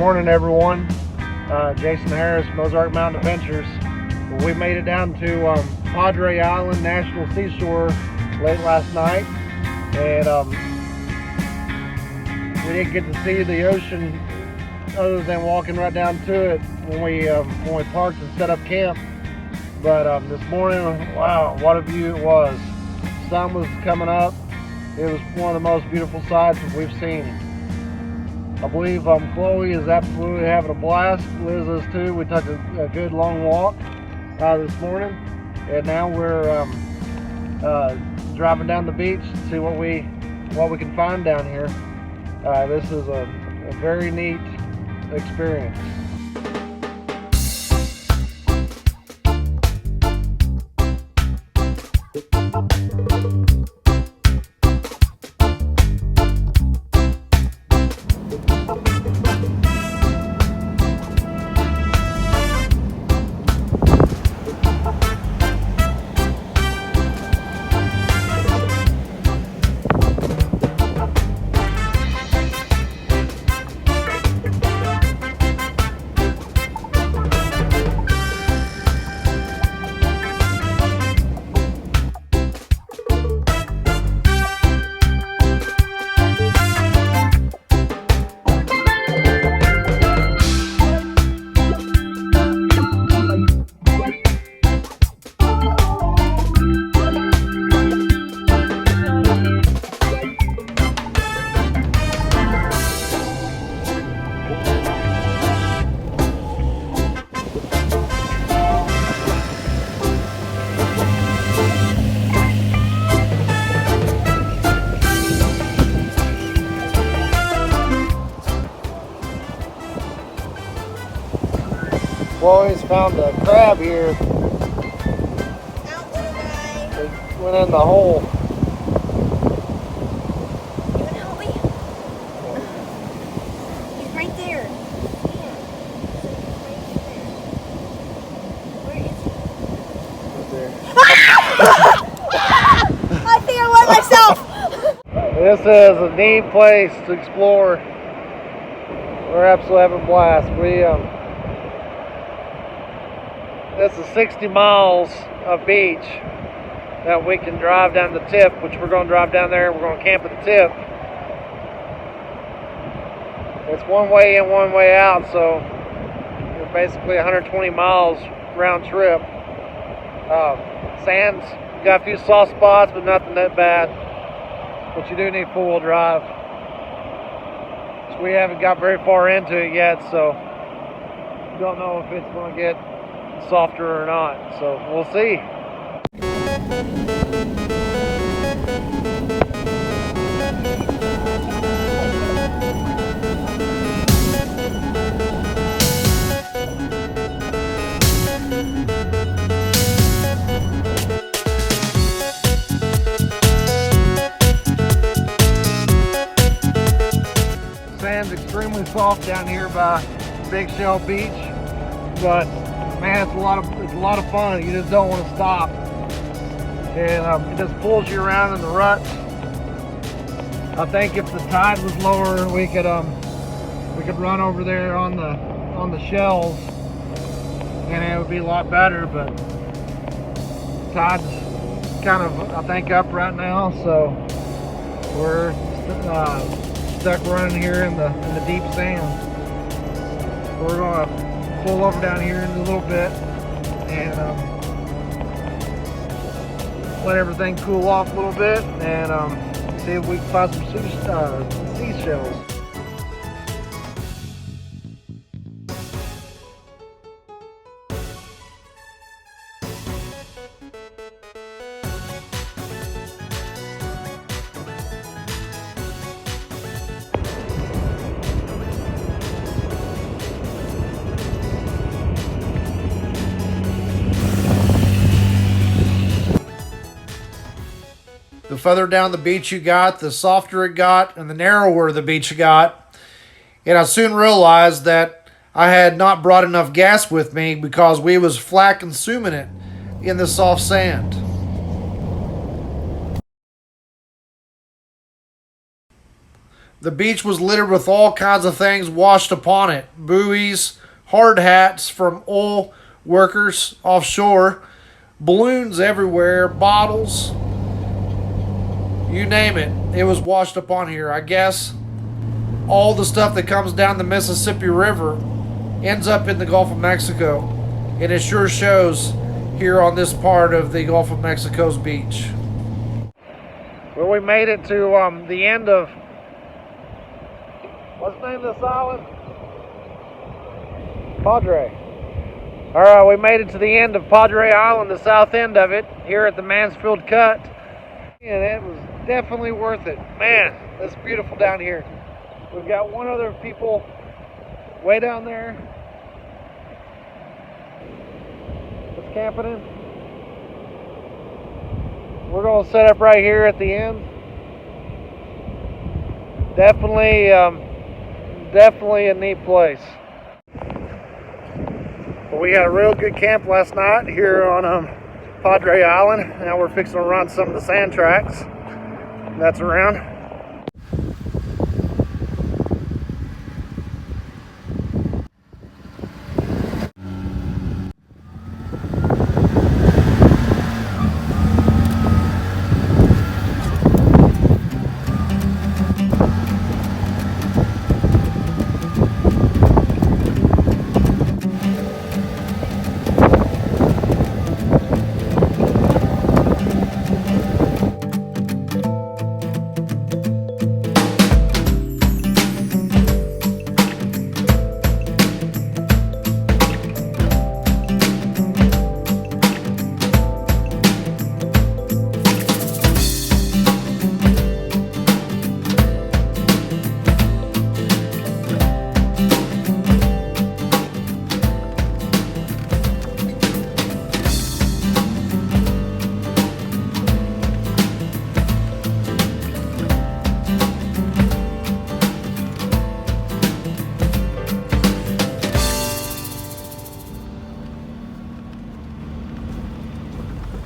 morning, everyone. Jason Harris, Mozart Mountain Adventures. We made it down to Padre Island National Seashore late last night, and we didn't get to see the ocean other than walking right down to it when we parked and set up camp. But this morning, wow, what a view it was. The sun was coming up. It was one of the most beautiful sights that we've seen. I believe Chloe is absolutely having a blast. Liz is too. We took a good long walk this morning, and now we're driving down the beach to see what we can find down here. This is a very neat experience. Chloe's found a crab here. It went in the hole. You wanna help me? He's right there. Where is he? Right there. I think I wet myself. This is a neat place to explore. We're absolutely having a blast. This is 60 miles of beach that we can drive down the tip, which we're going to drive down there. We're going to camp at the tip. It's one way in, one way out, so we're basically 120 miles round trip. Sand's got a few soft spots, but nothing that bad. But you do need four-wheel drive. So we haven't got very far into it yet, so don't know if it's going to get softer or not, so we'll see. Sand's extremely soft down here by Big Shell Beach, but man, it's a lot of fun. You just don't want to stop, and it just pulls you around in the ruts. I think if the tide was lower, we could run over there on the shells, and it would be a lot better. But tide's kind of, I think, up right now, so we're stuck running here in the deep sand. We're gonna pull over down here in a little bit and let everything cool off a little bit and see if we can find some seashells. The further down the beach you got, the softer it got, and the narrower the beach got. And I soon realized that I had not brought enough gas with me because we was flat consuming it in the soft sand. The beach was littered with all kinds of things washed upon it: buoys, hard hats from oil workers offshore, balloons everywhere, bottles, you name it. It was washed upon here. I guess all the stuff that comes down the Mississippi River ends up in the Gulf of Mexico, and it sure shows here on this part of the Gulf of Mexico's beach. Well, we made it to the end of, what's the name of this island? Padre. All right, we made it to the end of Padre Island, the south end of it, here at the Mansfield Cut. And it was definitely worth it. Man, it's beautiful down here. We've got one other people way down there that's camping in. We're going to set up right here at the end. Definitely a neat place. Well, we had a real good camp last night here on Padre Island. Now we're fixing to run some of the sand tracks that's around.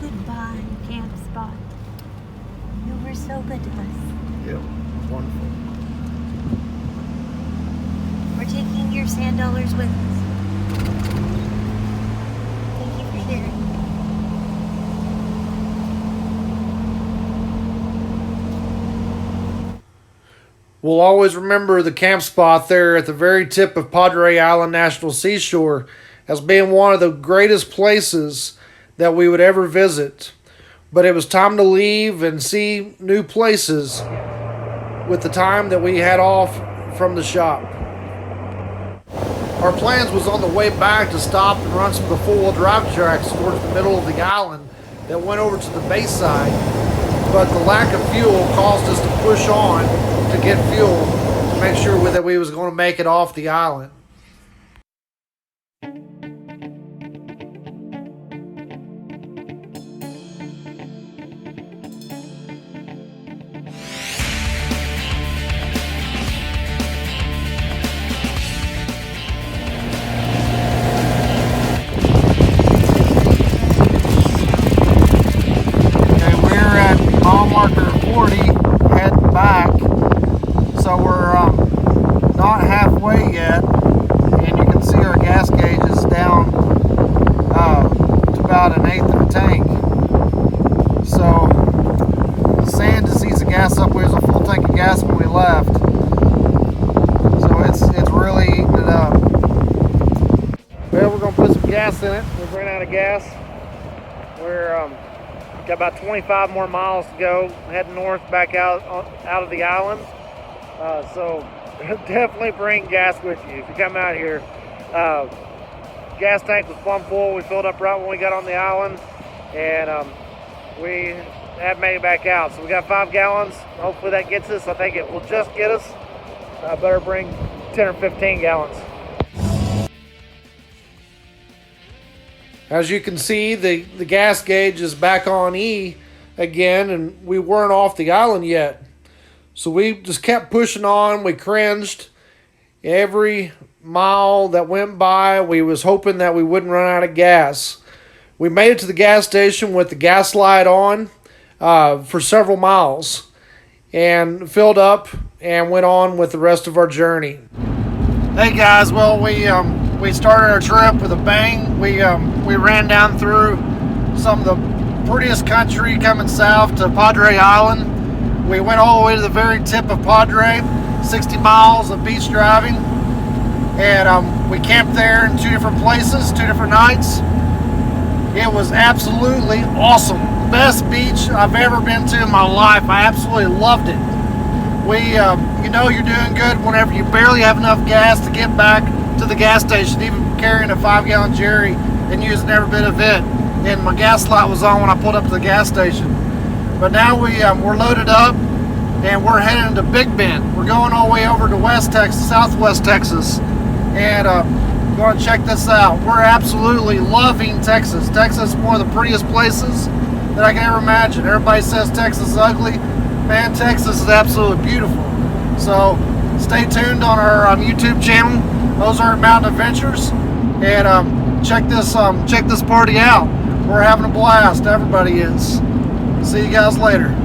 Goodbye, camp spot. You were so good to us. Yep, wonderful. We're taking your sand dollars with us. Thank you for sharing. We'll always remember the camp spot there at the very tip of Padre Island National Seashore as being one of the greatest places that we would ever visit. But it was time to leave and see new places with the time that we had off from the shop. Our plans was on the way back to stop and run some of the four-wheel drive tracks towards the middle of the island that went over to the bayside, but the lack of fuel caused us to push on to get fuel to make sure that we was going to make it off the island. Mile marker 40, heading back, so we're not halfway yet, and you can see our gas gauge is down to about an eighth of a tank. So the sand just eats the gas up. We was a full tank of gas when we left, so it's really eating it up. Well, we're gonna put some gas in it. We've run out of gas. We're got about 25 more miles to go, heading north back out of the island. So definitely bring gas with you if you come out here. Gas tank was plumb full. We filled up right when we got on the island, and we have made it back out. So we got 5 gallons. Hopefully that gets us. I think it will just get us. Better bring 10 or 15 gallons. As you can see, the gas gauge is back on E again, and we weren't off the island yet. So we just kept pushing on. We cringed. Every mile that went by, we was hoping that we wouldn't run out of gas. We made it to the gas station with the gas light on for several miles. and filled up and went on with the rest of our journey. Hey guys, well we started our trip with a bang. We ran down through some of the prettiest country coming south to Padre Island. We went all the way to the very tip of Padre, 60 miles of beach driving, and we camped there in 2 different places, 2 different nights. It was absolutely awesome. Best beach I've ever been to in my life. I absolutely loved it. You know you're doing good whenever you barely have enough gas to get back to the gas station, even carrying a 5-gallon Jerry and using every bit of it. And my gas light was on when I pulled up to the gas station. But now we're loaded up and we're heading to Big Bend. We're going all the way over to West Texas, Southwest Texas, and going to check this out. We're absolutely loving Texas. Texas is one of the prettiest places that I can ever imagine. Everybody says Texas is ugly. Man, Texas is absolutely beautiful. So stay tuned on our YouTube channel, Ozark Mountain Adventures, and check this party out. We're having a blast. Everybody is. See you guys later.